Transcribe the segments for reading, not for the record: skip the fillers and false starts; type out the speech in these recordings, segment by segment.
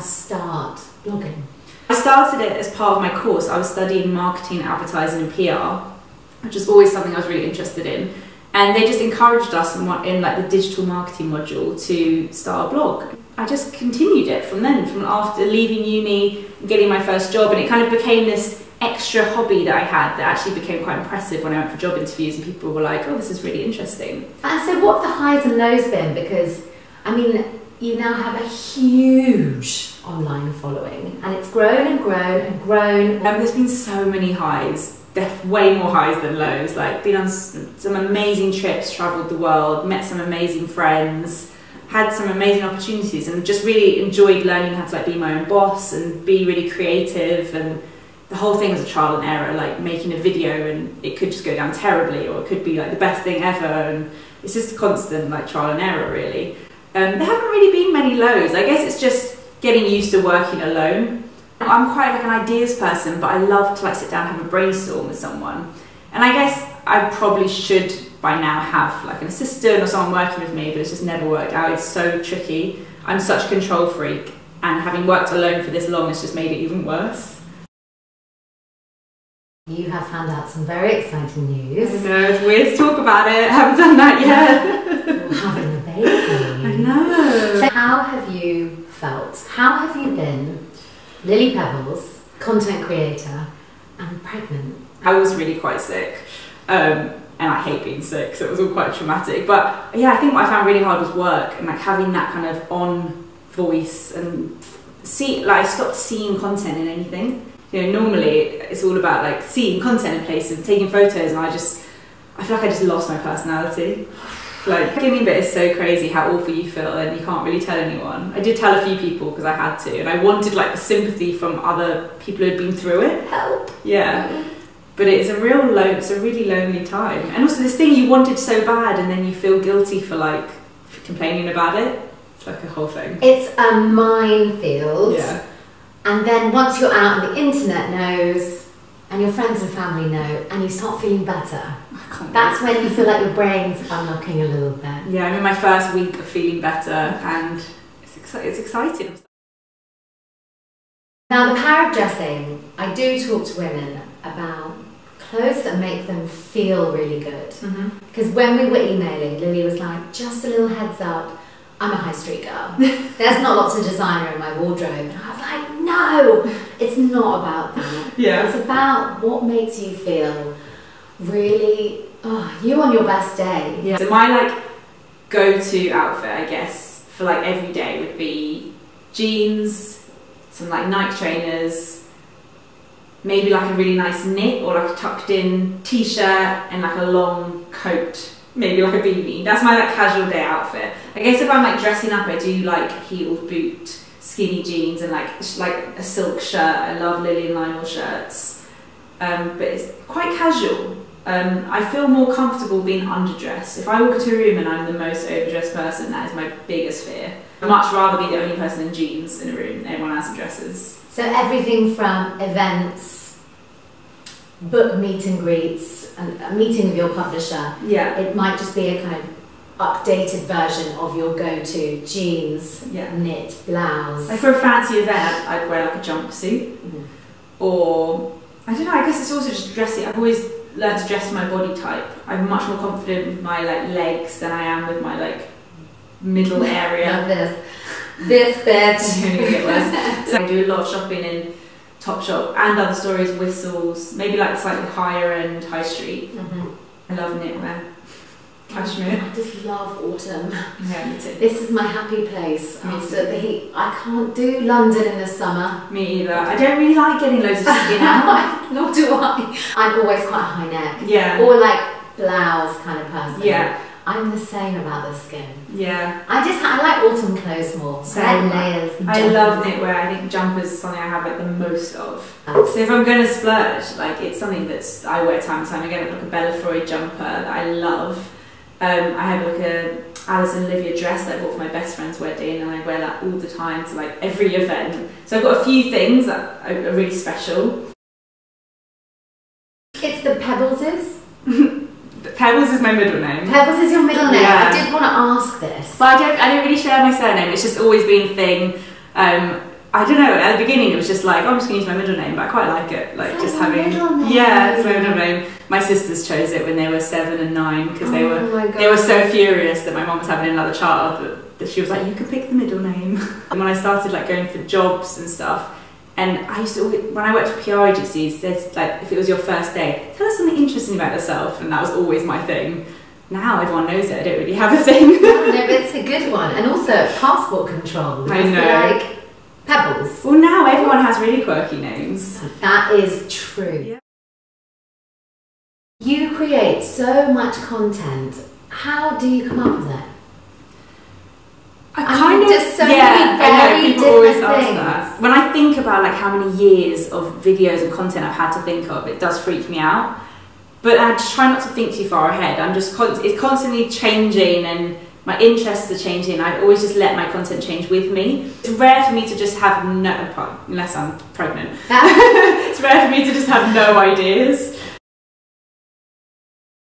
start blogging? I started it as part of my course. I was studying marketing, advertising and PR, which is always something I was really interested in. And they just encouraged us in like the digital marketing module to start a blog. I just continued it from then, from after leaving uni, getting my first job, and it kind of became this extra hobby that I had that actually became quite impressive when I went for job interviews and people were like, oh, this is really interesting. And so what have the highs and lows been? Because, I mean, you now have a huge online following and it's grown and grown and grown. There's been so many highs, way more highs than lows, like been on some amazing trips, travelled the world, met some amazing friends, had some amazing opportunities and just really enjoyed learning how to like be my own boss and be really creative. And the whole thing was a trial and error, like making a video and it could just go down terribly or it could be like the best thing ever, and it's just a constant like trial and error really. There haven't really been many lows. I guess it's just getting used to working alone. I'm quite like an ideas person, but I love to like sit down and have a brainstorm with someone. And I guess I probably should by now have like an assistant or someone working with me, but it's just never worked out. It's so tricky. I'm such a control freak, and having worked alone for this long, it's just made it even worse. You have found out some very exciting news. I know, it's weird to talk about it. I haven't done that yet. You're having a baby. I know. So how have you felt? How have you been, Lily Pebbles, content creator, and pregnant? I was really quite sick, and I hate being sick, so it was all quite traumatic. But yeah, I think what I found really hard was work and like having that kind of on voice and I stopped seeing content in anything. You know, normally it's all about like seeing content in places, taking photos, and I feel like I just lost my personality. Like, the beginning bit is so crazy how awful you feel and you can't really tell anyone. I did tell a few people because I had to, and I wanted like the sympathy from other people who had been through it. Help! Yeah. But it's a really lonely time. And also this thing you wanted so bad and then you feel guilty for like complaining about it. It's like a whole thing. It's a minefield. Yeah. And then once you're out and the internet knows, and your friends and family know, and you start feeling better, that's when you feel like your brain's unlocking a little bit. Yeah, I'm in my first week of feeling better, and it's exciting. Now, the power of dressing, I do talk to women about clothes that make them feel really good. Because when we were emailing, Lily was like, just a little heads up, I'm a high street girl. There's not lots of designer in my wardrobe. And I was like, no, it's not about that. Yeah. It's about what makes you feel really, you on your best day. Yeah. So my like go-to outfit, I guess, for like every day would be jeans, some like Nike trainers, maybe like a really nice knit or like a tucked in t-shirt and like a long coat. Maybe like a beanie. That's my like casual day outfit. I guess if I'm like dressing up, I do like heeled boot, skinny jeans, and like a silk shirt. I love Lily and Lionel shirts, but it's quite casual. I feel more comfortable being underdressed. If I walk into a room and I'm the most overdressed person, that is my biggest fear. I'd much rather be the only person in jeans in a room than everyone else in dresses. So everything from events, book meet and greets, and a meeting with your publisher, yeah, it might just be a kind of updated version of your go-to jeans, knit, blouse. Like for a fancy event, I'd wear like a jumpsuit, or I don't know. I guess it's also just dressing. I've always learned to dress my body type. I'm much more confident with my like legs than I am with my like middle area. Love this bit. So I do a lot of shopping in Topshop and other stores, Whistles, maybe like slightly higher end high street. I love knitwear, cashmere. I just love autumn. Yeah, me too. This is my happy place after the heat. I can't do London in the summer. Me either. I don't really like getting loads of skin out. Nor do I. I'm always quite high neck. Yeah. Or like blouse kind of person. Yeah. I'm the same about the skin. Yeah. I like autumn clothes more. Red layers. I love knitwear. I think jumpers is something I have like the most of. So if I'm going to splurge, like it's something that's I wear time to time. I get like a Bella Freud jumper that I love. I have like a Alice and Olivia dress that I bought for my best friend's wedding, and I wear that all the time to like every event. So I've got a few things that are really special. It's the Pebbleses. Pebbles is my middle name. Pebbles is your middle name. Yeah. I did want to ask this. But I don't really share my surname. It's just always been a thing. I don't know, at the beginning it was just like, oh, I'm just going to use my middle name, but I quite like it. Like, just having, yeah, it's my middle name. My sisters chose it when they were 7 and 9 because they were so furious that my mum was having another child that she was like, you can pick the middle name. And when I started like going for jobs and stuff, and I used to, when I worked for PR agencies, there's like, if it was your first day, tell us something interesting about yourself, and that was always my thing. Now everyone knows it, I don't really have a thing. No, but it's a good one. And also passport control. I know. Like Pebbles. Well, now everyone has really quirky names. That is true. Yeah. You create so much content. How do you come up with it? I know, people always ask that. When I think about like how many years of videos and content I've had to think of, it does freak me out. But I just try not to think too far ahead. I'm just it's constantly changing, and my interests are changing. I always just let my content change with me. It's rare for me to just have no, unless I'm pregnant. It's rare for me to just have no ideas.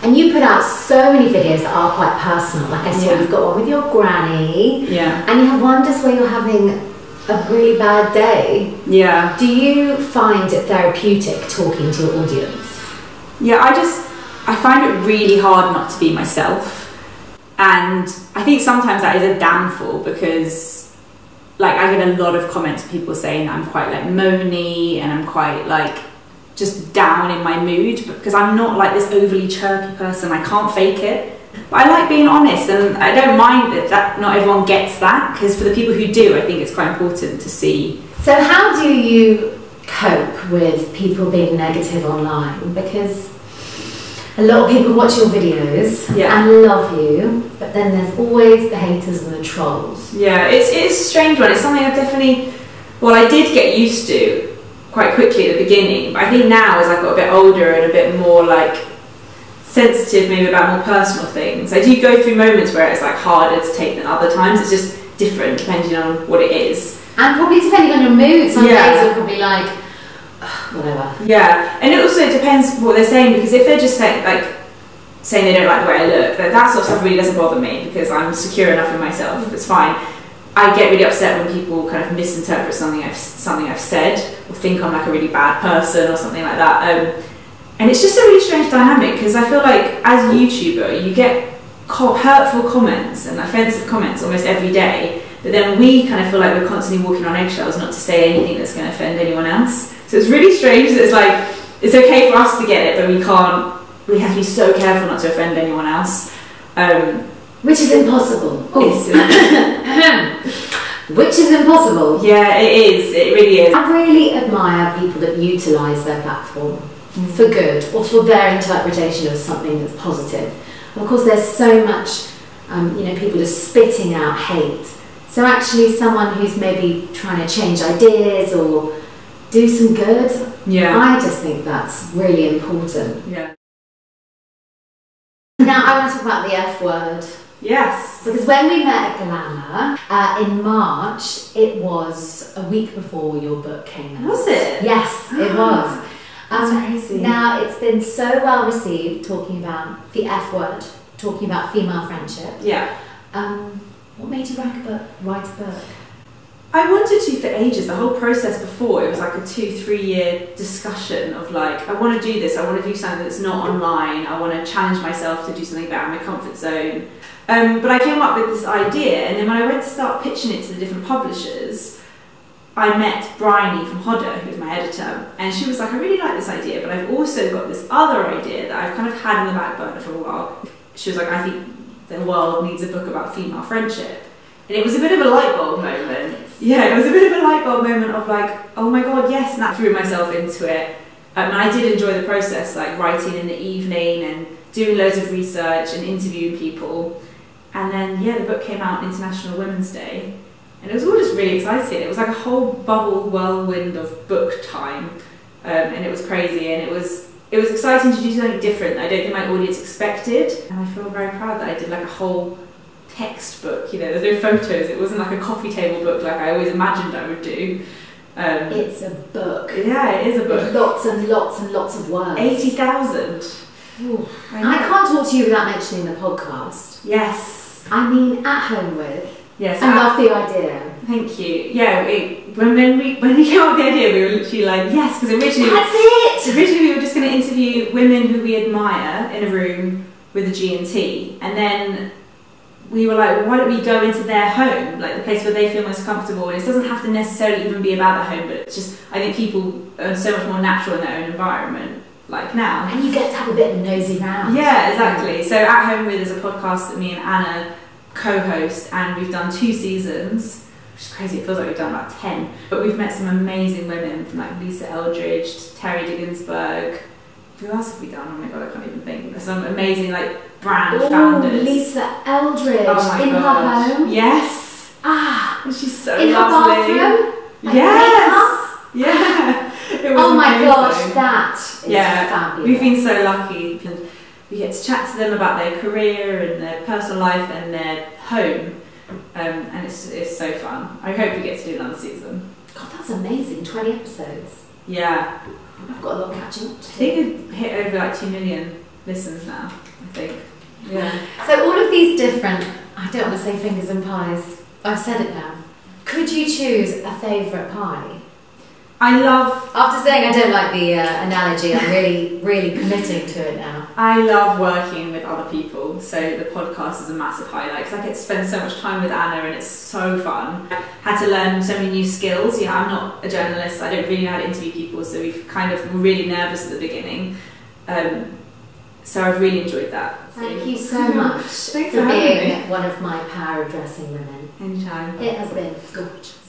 And you put out so many videos that are quite personal. Like I saw, you've got one with your granny. Yeah. And you have one just where you're having a really bad day. Yeah. Do you find it therapeutic talking to your audience? Yeah, I find it really hard not to be myself. And I think sometimes that is a downfall because like I get a lot of comments of people saying that I'm quite like moany and I'm quite like just down in my mood, because I'm not like this overly chirpy person. I can't fake it. But I like being honest, and I don't mind that not everyone gets that, because for the people who do, I think it's quite important to see. So how do you cope with people being negative online? Because a lot of people watch your videos and love you, but then there's always the haters and the trolls. Yeah, it's a strange one. It's something I've definitely, well, I did get used to quite quickly at the beginning, but I think now as I got a bit older and a bit more like sensitive maybe about more personal things, I do go through moments where it's like harder to take than other times. It's just different depending on what it is. And probably depending on your mood, some days you're probably like, whatever. Yeah, and it also depends what they're saying, because if they're just saying they don't like the way I look, that sort of stuff really doesn't bother me because I'm secure enough in myself. It's fine. I get really upset when people kind of misinterpret something I've said, or think I'm like a really bad person or something like that. And it's just a really strange dynamic, because I feel like as a YouTuber you get hurtful comments and offensive comments almost every day, but then we kind of feel like we're constantly walking on eggshells not to say anything that's going to offend anyone else. So it's really strange that it's like, it's okay for us to get it, but we have to be so careful not to offend anyone else. Which is impossible. Which is impossible. Yeah, it is. It really is. I really admire people that utilise their platform for good, or for their interpretation of something that's positive. And of course, there's so much, people just spitting out hate. So actually, someone who's maybe trying to change ideas or do some good, I just think that's really important. Yeah. Now, I want to talk about the F word. Yes. Because when we met at Glamour in March, it was a week before your book came out. Was it? Yes, it was. That's crazy. Now, it's been so well received, talking about the F word, talking about female friendship. Yeah. What made you write a book? I wanted to for ages. The whole process before, it was like a 2-3 year discussion of like, I want to do this, I want to do something that's not online, I want to challenge myself to do something out of my comfort zone. But I came up with this idea, and then when I went to start pitching it to the different publishers, I met Bryony from Hodder, who was my editor, and she was like, I really like this idea, but I've also got this other idea that I've kind of had in the back burner for a while. She was like, I think the world needs a book about female friendship. And it was a bit of a light bulb moment. Yeah, it was a bit of a light bulb moment of like, oh my god, yes, and that threw myself into it. And I did enjoy the process, like writing in the evening and doing loads of research and interviewing people. And then, the book came out on International Women's Day. And it was all just really exciting. It was like a whole bubble whirlwind of book time. And it was crazy, and it was exciting to do something different that I don't think my audience expected. And I feel very proud that I did like a whole textbook, there's no photos, it wasn't like a coffee table book like I always imagined I would do. It's a book. Yeah, it is a book. With lots and lots and lots of words. 80,000. I can't talk to you without mentioning the podcast. Yes. I mean, At Home With. Yes. I love the idea. Thank you. Yeah, when we came up with the idea, we were literally like, yes, because originally we were just going to interview women who we admire in a room with a G&T, and then we were like, well, why don't we go into their home, like the place where they feel most comfortable? And it doesn't have to necessarily even be about the home, but it's just, I think people are so much more natural in their own environment, like now. And you get to have a bit of a nosy round. Yeah, exactly. So At Home With is a podcast that me and Anna co-host, and we've done 2 seasons, which is crazy. It feels like we've done about 10. But we've met some amazing women, from like Lisa Eldridge, Terry Diggensberg. Who else have we done? Oh my god, I can't even think. There's some amazing like brand founders. Lisa Eldridge in her home. Yes. And she's so in lovely. her bathroom. Like yes. Yeah. It was oh my amazing. gosh, that is fabulous. We've been so lucky. We get to chat to them about their career and their personal life and their home, and it's so fun. I hope we get to do another season. God, that's amazing. 20 episodes. Yeah. I've got a lot of catching up to do. I think we've hit over like 2 million listens now, I think. Yeah. So all of these different, I don't want to say fingers and pies, I've said it now. Could you choose a favourite pie? I love... After saying I don't like the analogy, I'm really committing to it now. I love working with other people, so the podcast is a massive highlight because I get to spend so much time with Anna and it's so fun. I had to learn so many new skills. You know, I'm not a journalist, I don't really know how to interview people, so we've kind of were really nervous at the beginning. So I've really enjoyed that. Thank you so much for being one of my power dressing women. Anytime. It has been gorgeous.